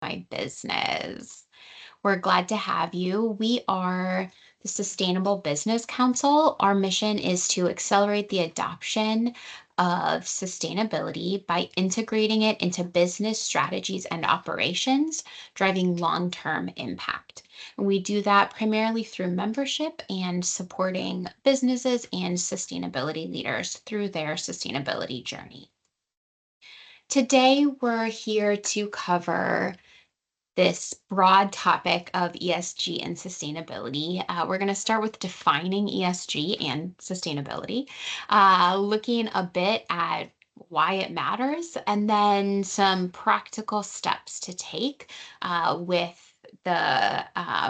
my business. We're glad to have you. We are the Sustainable Business Council. Our mission is to accelerate the adoption of sustainability by integrating it into business strategies and operations, driving long-term impact. And we do that primarily through membership and supporting businesses and sustainability leaders through their sustainability journey. Today, we're here to cover this broad topic of ESG and sustainability. We're going to start with defining ESG and sustainability, looking a bit at why it matters, and then some practical steps to take with the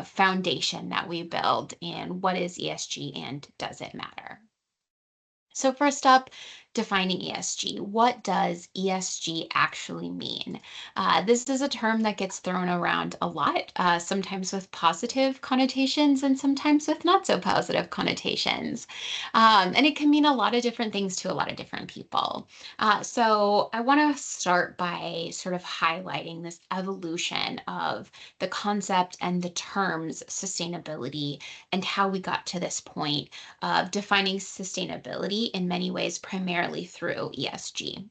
foundation that we build in what is ESG and does it matter. So first up, defining ESG. What does ESG actually mean? This is a term that gets thrown around a lot, sometimes with positive connotations and sometimes with not so positive connotations. And it can mean a lot of different things to a lot of different people. So I want to start by sort of highlighting this evolution of the concept and the terms sustainability and how we got to this point of defining sustainability in many ways, primarily through ESG.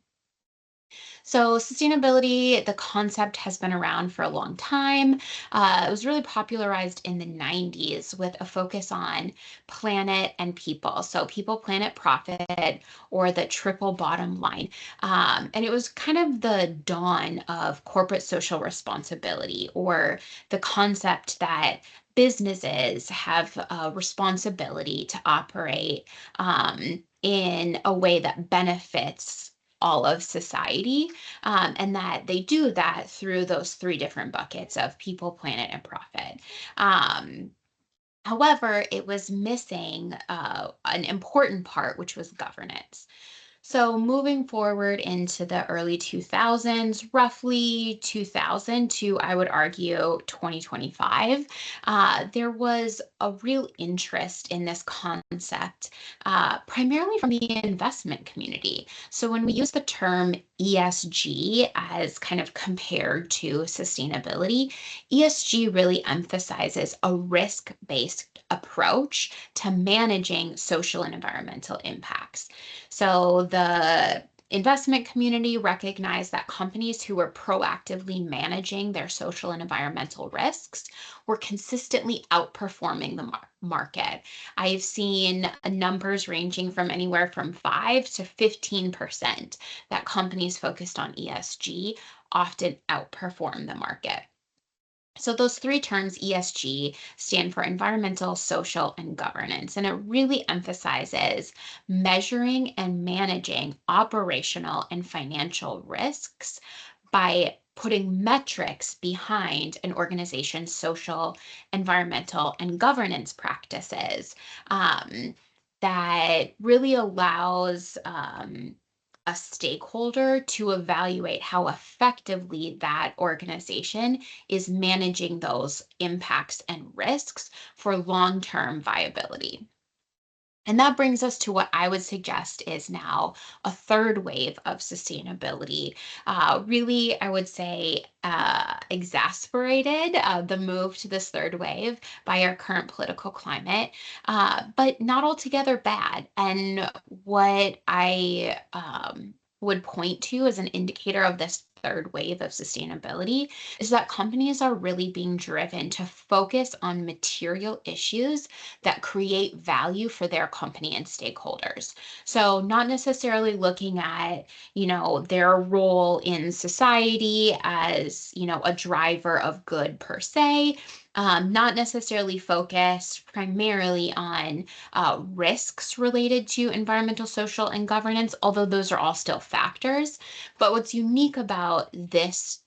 So, sustainability, the concept has been around for a long time. It was really popularized in the 90s with a focus on planet and people. So, people, planet, profit, or the triple bottom line. And it was kind of the dawn of corporate social responsibility, or the concept that businesses have a responsibility to operate in a way that benefits all of society, and that they do that through those three different buckets of people, planet, and profit. Um, However, it was missing an important part, which was governance. So moving forward into the early 2000s, roughly 2000 to, I would argue, 2025, there was a real interest in this concept, primarily from the investment community. So when we use the term ESG as kind of compared to sustainability, ESG really emphasizes a risk-based approach to managing social and environmental impacts. So the investment community recognized that companies who were proactively managing their social and environmental risks were consistently outperforming the market. I've seen numbers ranging from anywhere from 5 to 15% that companies focused on ESG often outperform the market. So those three terms, ESG, stand for environmental, social, and governance. And it really emphasizes measuring and managing operational and financial risks by putting metrics behind an organization's social, environmental, and governance practices, that really allows a stakeholder to evaluate how effectively that organization is managing those impacts and risks for long-term viability. And that brings us to what I would suggest is now a third wave of sustainability. Really, I would say, exasperated the move to this third wave by our current political climate, but not altogether bad. And what I would point to as an indicator of this third wave of sustainability is that companies are really being driven to focus on material issues that create value for their company and stakeholders. So not necessarily looking at, their role in society as, a driver of good per se, not necessarily focused primarily on risks related to environmental, social, and governance, although those are all still factors. But what's unique about this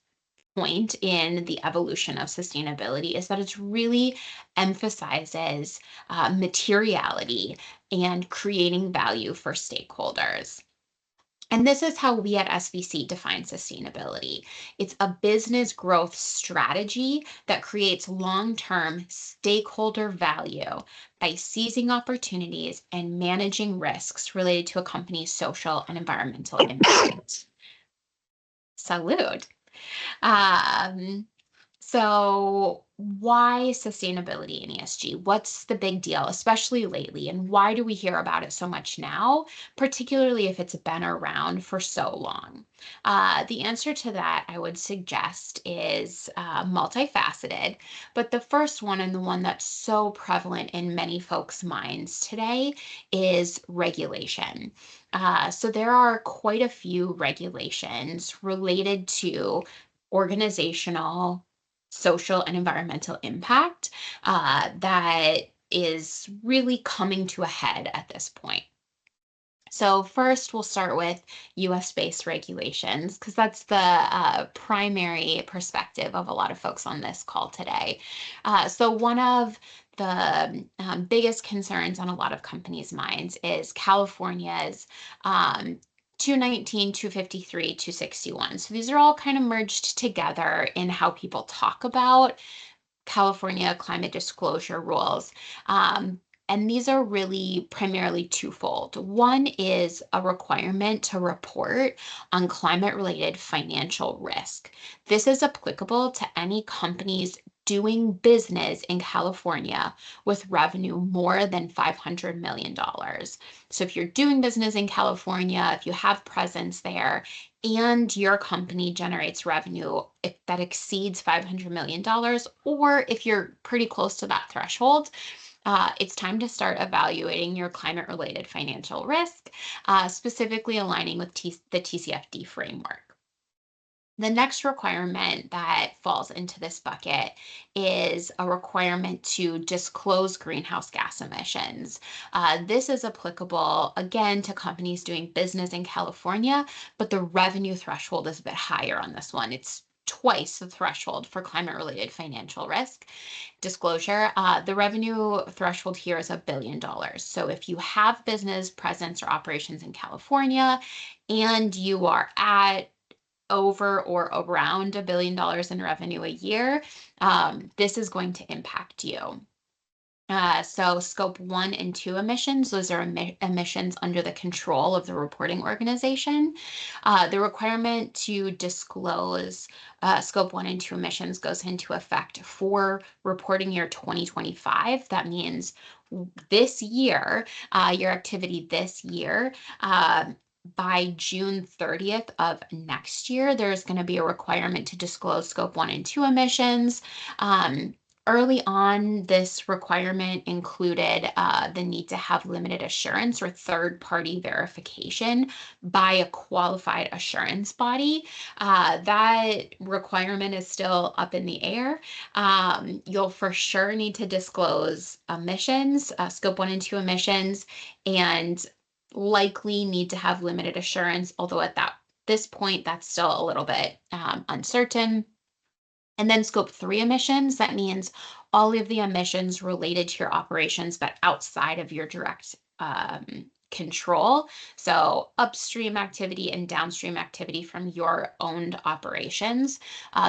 point in the evolution of sustainability is that it really emphasizes materiality and creating value for stakeholders. And this is how we at SBC define sustainability. It's a business growth strategy that creates long-term stakeholder value by seizing opportunities and managing risks related to a company's social and environmental impact. Salute. Um, So, why sustainability and ESG? What's the big deal, especially lately? And why do we hear about it so much now, particularly if it's been around for so long? The answer to that, I would suggest, is multifaceted. But the first one, and the one that's so prevalent in many folks' minds today, is regulation. So, there are quite a few regulations related to organizational, social, and environmental impact that is really coming to a head at this point. So, first, we'll start with US based regulations because that's the primary perspective of a lot of folks on this call today. So, one of the biggest concerns on a lot of companies' minds is California's um, 219, 253, 261. So, these are all kind of merged together in how people talk about California climate disclosure rules. Um, and these are really primarily twofold. One is a requirement to report on climate related financial risk. This is applicable to any companies doing business in California with revenue more than $500 million. So if you're doing business in California, if you have presence there, and your company generates revenue if that exceeds $500 million, or if you're pretty close to that threshold, it's time to start evaluating your climate related financial risk, specifically aligning with the TCFD framework. The next requirement that falls into this bucket is a requirement to disclose greenhouse gas emissions. This is applicable again to companies doing business in California, but the revenue threshold is a bit higher on this one. It's twice the threshold for climate related financial risk disclosure. The revenue threshold here is $1 billion. So if you have business presence or operations in California and you are at over or around $1 billion in revenue a year, this is going to impact you. So scope 1 and 2 emissions, those are emissions under the control of the reporting organization. The requirement to disclose scope 1 and 2 emissions goes into effect for reporting year 2025. That means this year, your activity this year, by June 30th of next year, there's going to be a requirement to disclose scope 1 and 2 emissions. Early on, this requirement included the need to have limited assurance or third-party verification by a qualified assurance body. That requirement is still up in the air. You'll for sure need to disclose emissions, scope 1 and 2 emissions, and likely need to have limited assurance, although at this point, that's still a little bit uncertain. And then scope 3 emissions, that means all of the emissions related to your operations, but outside of your direct control. So upstream activity and downstream activity from your owned operations.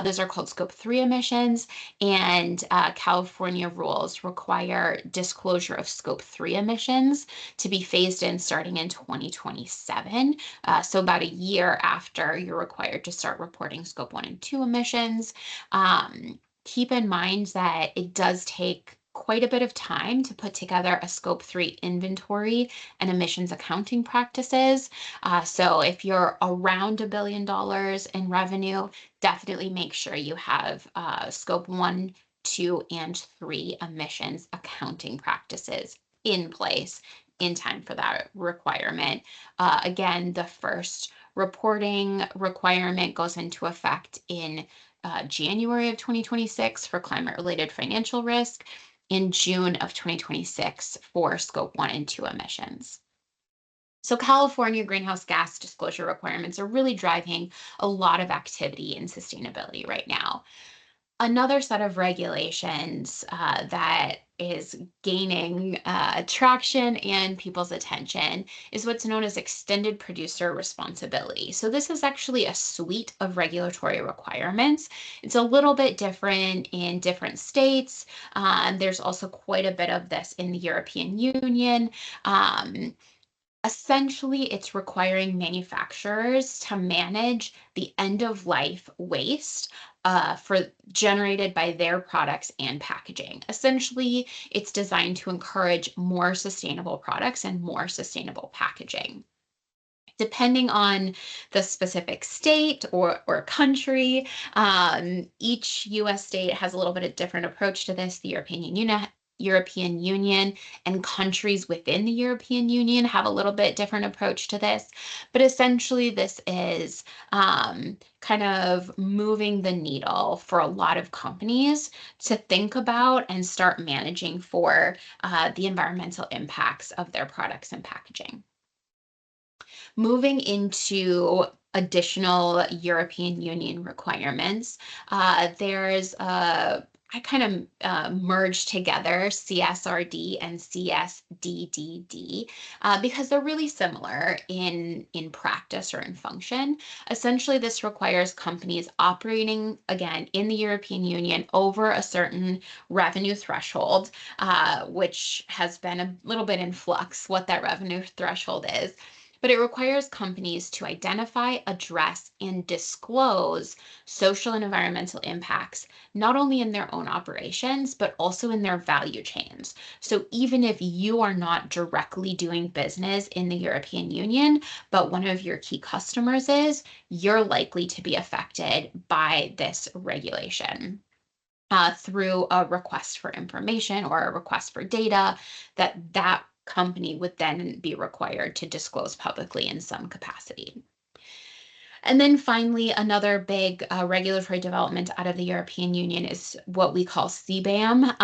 Those are called scope 3 emissions. And California rules require disclosure of scope 3 emissions to be phased in starting in 2027. So about a year after you're required to start reporting scope 1 and 2 emissions. Keep in mind that it does take quite a bit of time to put together a scope 3 inventory and emissions accounting practices. So if you're around $1 billion in revenue, definitely make sure you have scope 1, 2, and 3 emissions accounting practices in place in time for that requirement. Again, the first reporting requirement goes into effect in January of 2026 for climate related financial risk, in June of 2026 for scope 1 and 2 emissions. So California greenhouse gas disclosure requirements are really driving a lot of activity in sustainability right now. Another set of regulations that is gaining traction and people's attention is what's known as extended producer responsibility. So this is actually a suite of regulatory requirements. It's a little bit different in different states. There's also quite a bit of this in the European Union. Essentially, it's requiring manufacturers to manage the end of life waste for generated by their products and packaging. Essentially, it's designed to encourage more sustainable products and more sustainable packaging. Depending on the specific state or country, each US state has a little bit of different approach to this. The European Union and countries within the European Union have a little bit different approach to this. But essentially, this is kind of moving the needle for a lot of companies to think about and start managing for the environmental impacts of their products and packaging. Moving into additional European Union requirements, there's I kind of merged together CSRD and CSDDD because they're really similar in practice or in function. Essentially, this requires companies operating again in the European Union over a certain revenue threshold, which has been a little bit in flux what that revenue threshold is, but it requires companies to identify, address, and disclose social and environmental impacts, not only in their own operations, but also in their value chains. So even if you are not directly doing business in the European Union, but one of your key customers is, you're likely to be affected by this regulation. Through a request for information or a request for data that company would then be required to disclose publicly in some capacity. And then finally, another big regulatory development out of the European Union is what we call CBAM.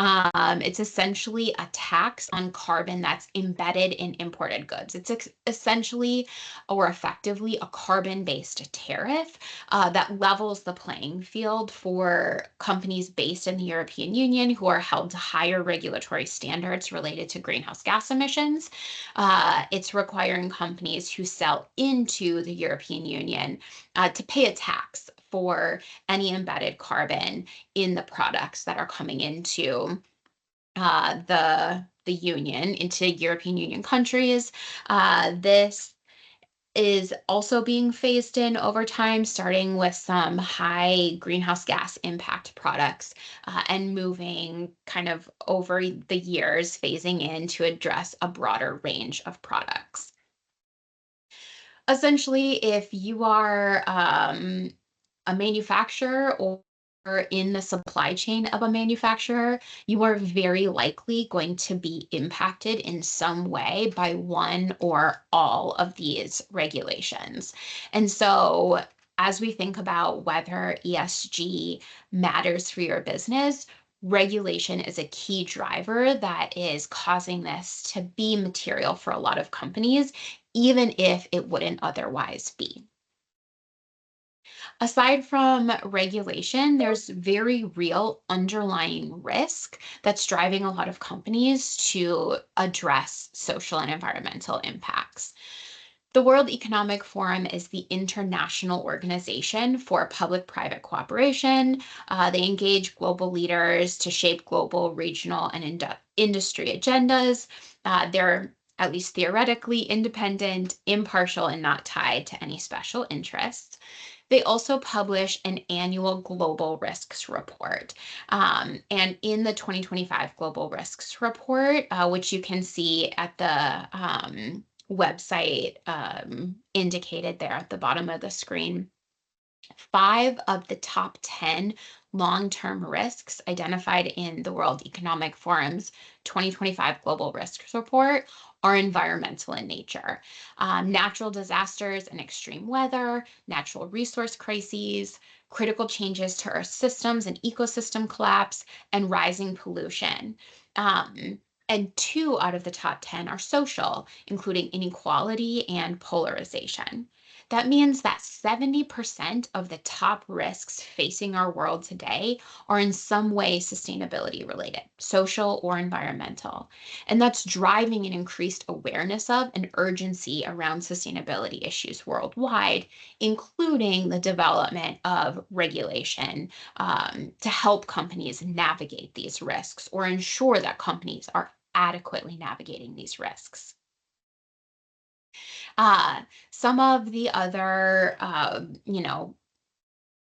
It's essentially a tax on carbon that's embedded in imported goods. It's essentially or effectively a carbon-based tariff that levels the playing field for companies based in the European Union who are held to higher regulatory standards related to greenhouse gas emissions. It's requiring companies who sell into the European Union to pay a tax for any embedded carbon in the products that are coming into the union, into European Union countries. This is also being phased in over time, starting with some high greenhouse gas impact products and moving kind of over the years, phasing in to address a broader range of products. Essentially, if you are a manufacturer or in the supply chain of a manufacturer, you are very likely going to be impacted in some way by one or all of these regulations. And so, as we think about whether ESG matters for your business, regulation is a key driver that is causing this to be material for a lot of companies, even if it wouldn't otherwise be. Aside from regulation, there's very real underlying risk that's driving a lot of companies to address social and environmental impacts. The World Economic Forum is the international organization for public private cooperation. They engage global leaders to shape global, regional, and industry agendas. They're at least theoretically independent, impartial, and not tied to any special interests. They also publish an annual global risks report. And in the 2025 global risks report, which you can see at the website indicated there at the bottom of the screen, 5 of the top 10 long-term risks identified in the World Economic Forum's 2025 Global Risks Report are environmental in nature. Natural disasters and extreme weather, natural resource crises, critical changes to Earth systems and ecosystem collapse, and rising pollution. And 2 out of the top 10 are social, including inequality and polarization. That means that 70% of the top risks facing our world today are in some way sustainability related, social or environmental. And that's driving an increased awareness of and urgency around sustainability issues worldwide, including the development of regulation to help companies navigate these risks or ensure that companies are adequately navigating these risks. Uh, some of the other,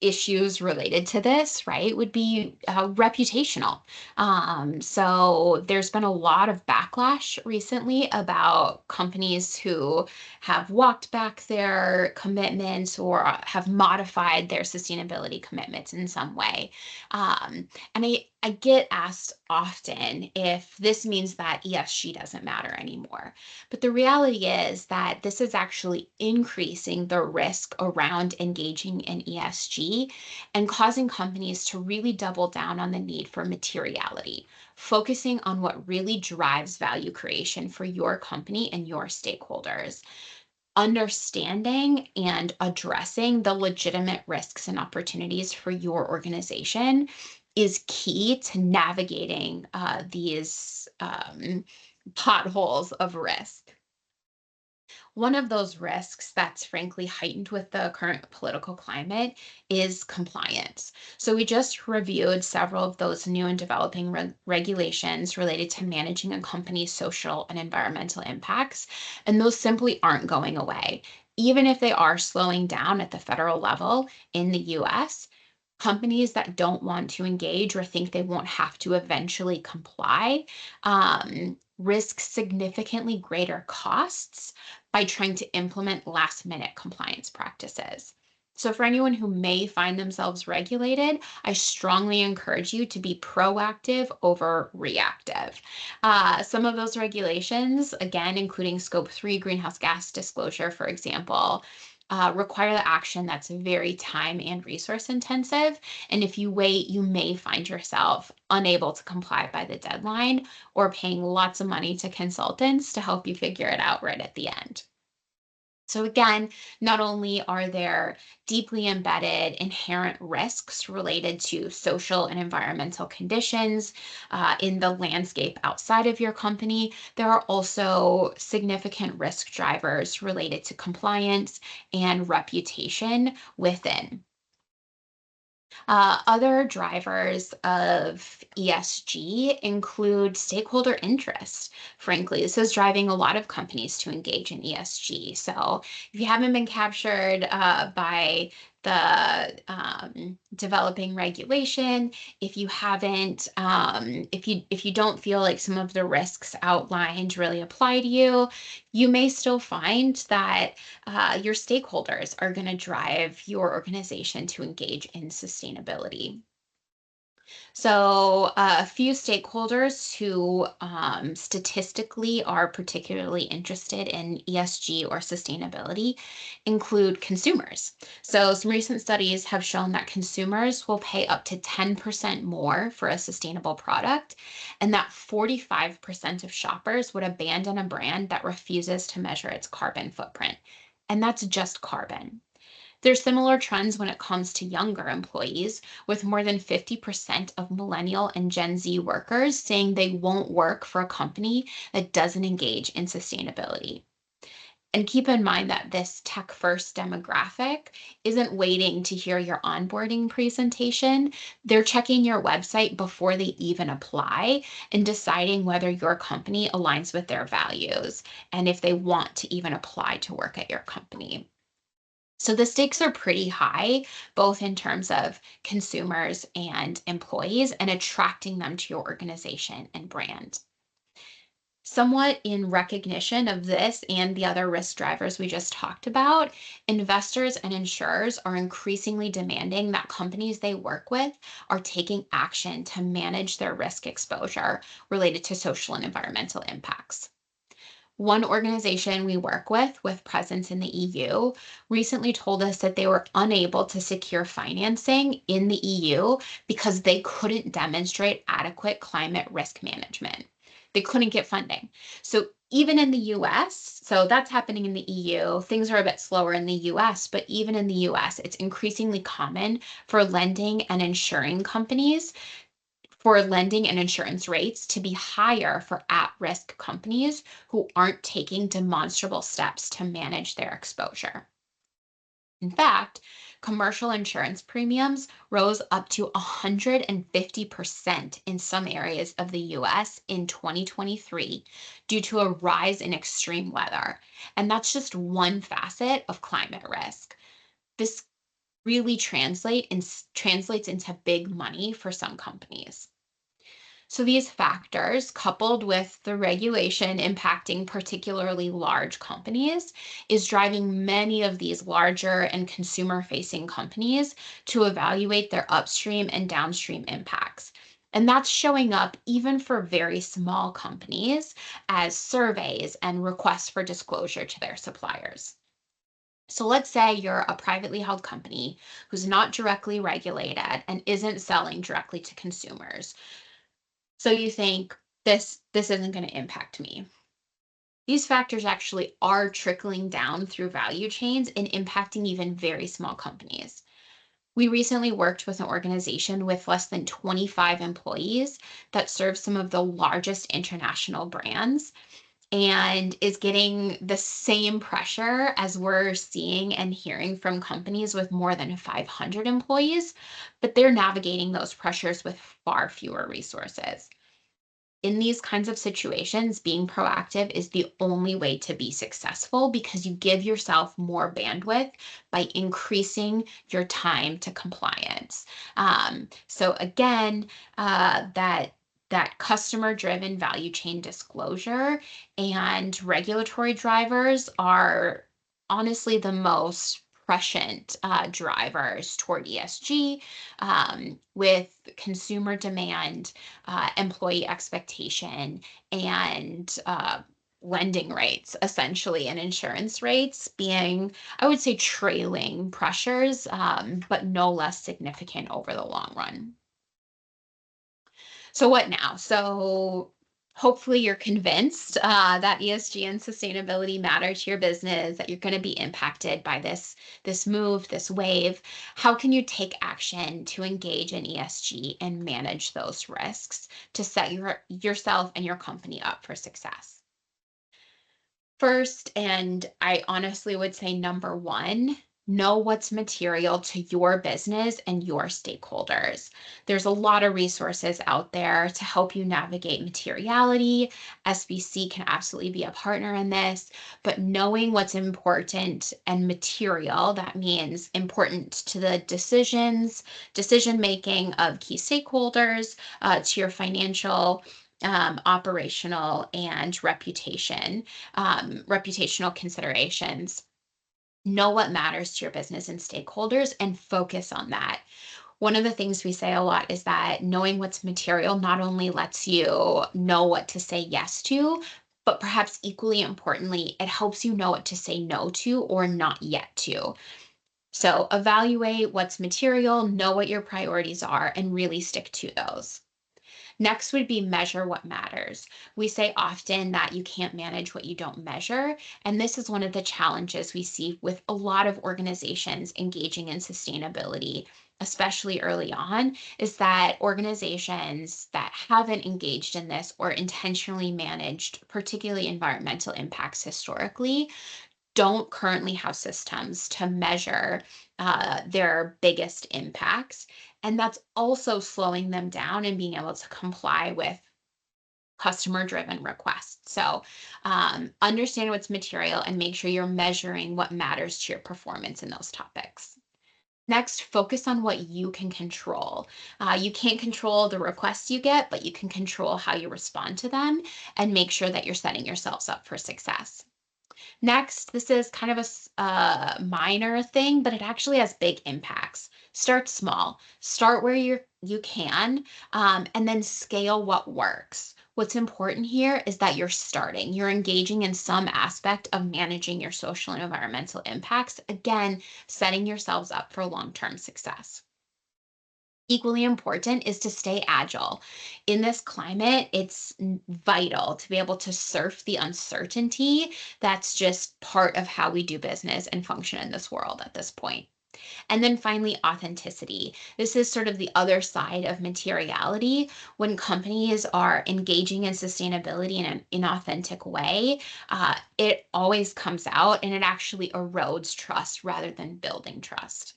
issues related to this, right, would be reputational. So there's been a lot of backlash recently about companies who have walked back their commitments or have modified their sustainability commitments in some way. And I get asked often if this means that ESG doesn't matter anymore. But the reality is that this is actually increasing the risk around engaging in ESG and causing companies to really double down on the need for materiality, focusing on what really drives value creation for your company and your stakeholders. Understanding and addressing the legitimate risks and opportunities for your organization is key to navigating these potholes of risk. One of those risks that's frankly heightened with the current political climate is compliance. So, we just reviewed several of those new and developing regulations related to managing a company's social and environmental impacts, and those simply aren't going away. Even if they are slowing down at the federal level in the US, companies that don't want to engage or think they won't have to eventually comply risk significantly greater costs by trying to implement last minute compliance practices. So, for anyone who may find themselves regulated, I strongly encourage you to be proactive over reactive. Some of those regulations, again, including Scope 3 greenhouse gas disclosure, for example, require the action that's very time and resource intensive. And if you wait, you may find yourself unable to comply by the deadline or paying lots of money to consultants to help you figure it out right at the end. So, again, not only are there deeply embedded inherent risks related to social and environmental conditions in the landscape outside of your company, there are also significant risk drivers related to compliance and reputation within. Other drivers of ESG include stakeholder interest. Frankly, this is driving a lot of companies to engage in ESG. So, if you haven't been captured by the developing regulation, if you haven't, if you don't feel like some of the risks outlined really apply to you, you may still find that your stakeholders are going to drive your organization to engage in sustainability. So, a few stakeholders who statistically are particularly interested in ESG or sustainability include consumers. So, some recent studies have shown that consumers will pay up to 10% more for a sustainable product, and that 45% of shoppers would abandon a brand that refuses to measure its carbon footprint. And that's just carbon. There's similar trends when it comes to younger employees, with more than 50% of millennial and Gen Z workers saying they won't work for a company that doesn't engage in sustainability. And keep in mind that this tech first demographic isn't waiting to hear your onboarding presentation. They're checking your website before they even apply and deciding whether your company aligns with their values and if they want to even apply to work at your company. So the stakes are pretty high, both in terms of consumers and employees, and attracting them to your organization and brand. Somewhat in recognition of this and the other risk drivers we just talked about, investors and insurers are increasingly demanding that companies they work with are taking action to manage their risk exposure related to social and environmental impacts. One organization we work with presence in the EU, recently told us that they were unable to secure financing in the EU because they couldn't demonstrate adequate climate risk management. They couldn't get funding. So even in the US, so that's happening in the EU, things are a bit slower in the US, but even in the US, it's increasingly common for lending and insuring companies for lending and insurance rates to be higher for at-risk companies who aren't taking demonstrable steps to manage their exposure. In fact, Commercial insurance premiums rose up to 150% in some areas of the US in 2023 due to a rise in extreme weather. And that's just one facet of climate risk. This really translates into big money for some companies. So these factors, coupled with the regulation impacting particularly large companies, is driving many of these larger and consumer-facing companies to evaluate their upstream and downstream impacts. And that's showing up even for very small companies as surveys and requests for disclosure to their suppliers. So let's say you're a privately held company who's not directly regulated and isn't selling directly to consumers. So you think this isn't going to impact me. These factors actually are trickling down through value chains and impacting even very small companies. We recently worked with an organization with less than 25 employees that serves some of the largest international brands and is getting the same pressure as we're seeing and hearing from companies with more than 500 employees, but they're navigating those pressures with far fewer resources. In these kinds of situations, being proactive is the only way to be successful because you give yourself more bandwidth by increasing your time to compliance. So again, that customer-driven value chain disclosure and regulatory drivers are honestly the most prescient drivers toward ESG, with consumer demand, employee expectation, and lending rates, essentially, and insurance rates being, I would say, trailing pressures, but no less significant over the long run. So what now? So hopefully you're convinced that ESG and sustainability matter to your business, that you're going to be impacted by this move, this wave. How can you take action to engage in ESG and manage those risks to set yourself and your company up for success? First, and I honestly would say number one, know what's material to your business and your stakeholders. There's a lot of resources out there to help you navigate materiality. SBC can absolutely be a partner in this, but knowing what's important and material, that means important to the decision making of key stakeholders, to your financial, operational, and reputational considerations. Know what matters to your business and stakeholders and focus on that. One of the things we say a lot is that knowing what's material not only lets you know what to say yes to, but perhaps equally importantly, it helps you know what to say no to or not yet to. So evaluate what's material, know what your priorities are, and really stick to those. Next would be measure what matters. We say often that you can't manage what you don't measure. And this is one of the challenges we see with a lot of organizations engaging in sustainability, especially early on, is that organizations that haven't engaged in this or intentionally managed, particularly environmental impacts historically, don't currently have systems to measure their biggest impacts. And that's also slowing them down and being able to comply with customer driven requests. So understand what's material and make sure you're measuring what matters to your performance in those topics. Next, focus on what you can control. You can't control the requests you get, but you can control how you respond to them and make sure that you're setting yourselves up for success. Next, this is kind of a minor thing, but it actually has big impacts. Start small. Start where you can, and then scale what works. What's important here is that you're starting. You're engaging in some aspect of managing your social and environmental impacts. Again, setting yourselves up for long-term success. Equally important is to stay agile. In this climate, it's vital to be able to surf the uncertainty that's just part of how we do business and function in this world at this point. And then finally, authenticity. This is sort of the other side of materiality. When companies are engaging in sustainability in an inauthentic way, it always comes out and it actually erodes trust rather than building trust.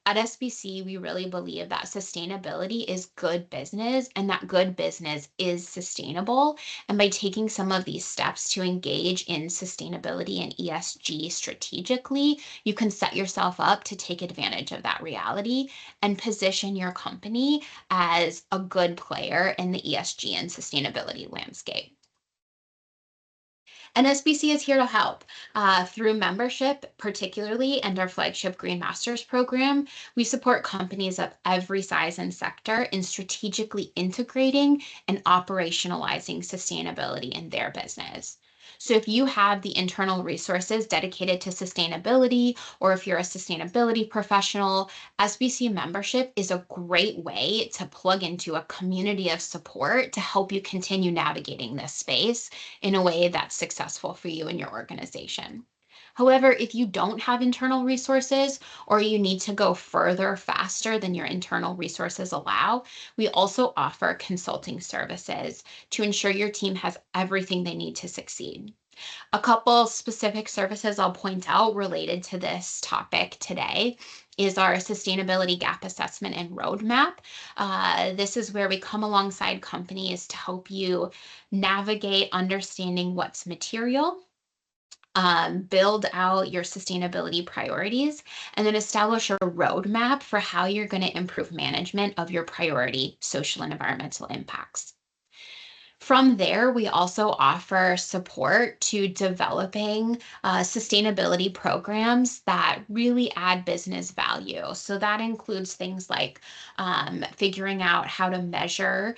At SBC, we really believe that sustainability is good business and that good business is sustainable. And by taking some of these steps to engage in sustainability and ESG strategically, you can set yourself up to take advantage of that reality and position your company as a good player in the ESG and sustainability landscape. And SBC is here to help through membership, particularly, and our flagship Green Masters program. We support companies of every size and sector in strategically integrating and operationalizing sustainability in their business. So, if you have the internal resources dedicated to sustainability, or if you're a sustainability professional, SBC membership is a great way to plug into a community of support to help you continue navigating this space in a way that's successful for you and your organization. However, if you don't have internal resources or you need to go further faster than your internal resources allow, we also offer consulting services to ensure your team has everything they need to succeed. A couple specific services I'll point out related to this topic today is our sustainability gap assessment and roadmap. This is where we come alongside companies to help you navigate understanding what's material, build out your sustainability priorities, and then establish a roadmap for how you're going to improve management of your priority social and environmental impacts. From there, we also offer support to developing sustainability programs that really add business value. So that includes things like figuring out how to measure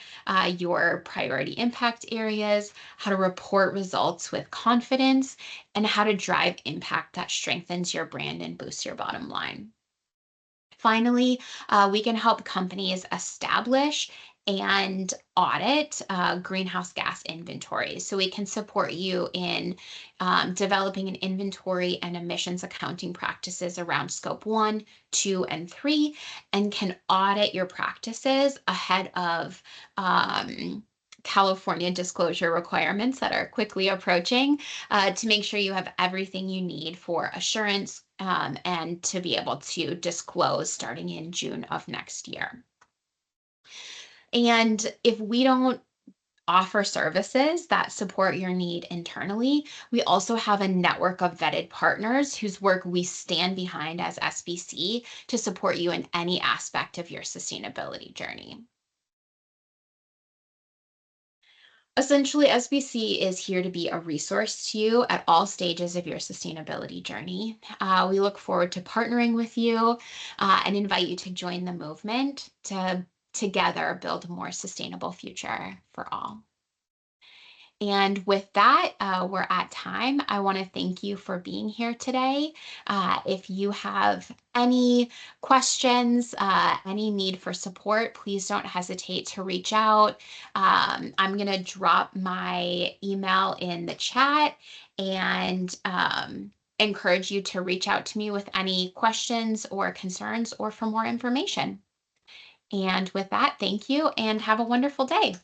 your priority impact areas, how to report results with confidence, and how to drive impact that strengthens your brand and boosts your bottom line. Finally, we can help companies establish and audit greenhouse gas inventories. So we can support you in developing an inventory and emissions accounting practices around scope one, two, and three, and can audit your practices ahead of California disclosure requirements that are quickly approaching to make sure you have everything you need for assurance and to be able to disclose starting in June of next year. And if we don't offer services that support your need internally, we also have a network of vetted partners whose work we stand behind as SBC to support you in any aspect of your sustainability journey. Essentially, SBC is here to be a resource to you at all stages of your sustainability journey. We look forward to partnering with you and invite you to join the movement to together build a more sustainable future for all. And with that, we're at time. I want to thank you for being here today. If you have any questions, any need for support, please don't hesitate to reach out. I'm going to drop my email in the chat and encourage you to reach out to me with any questions or concerns or for more information. And with that, thank you and have a wonderful day.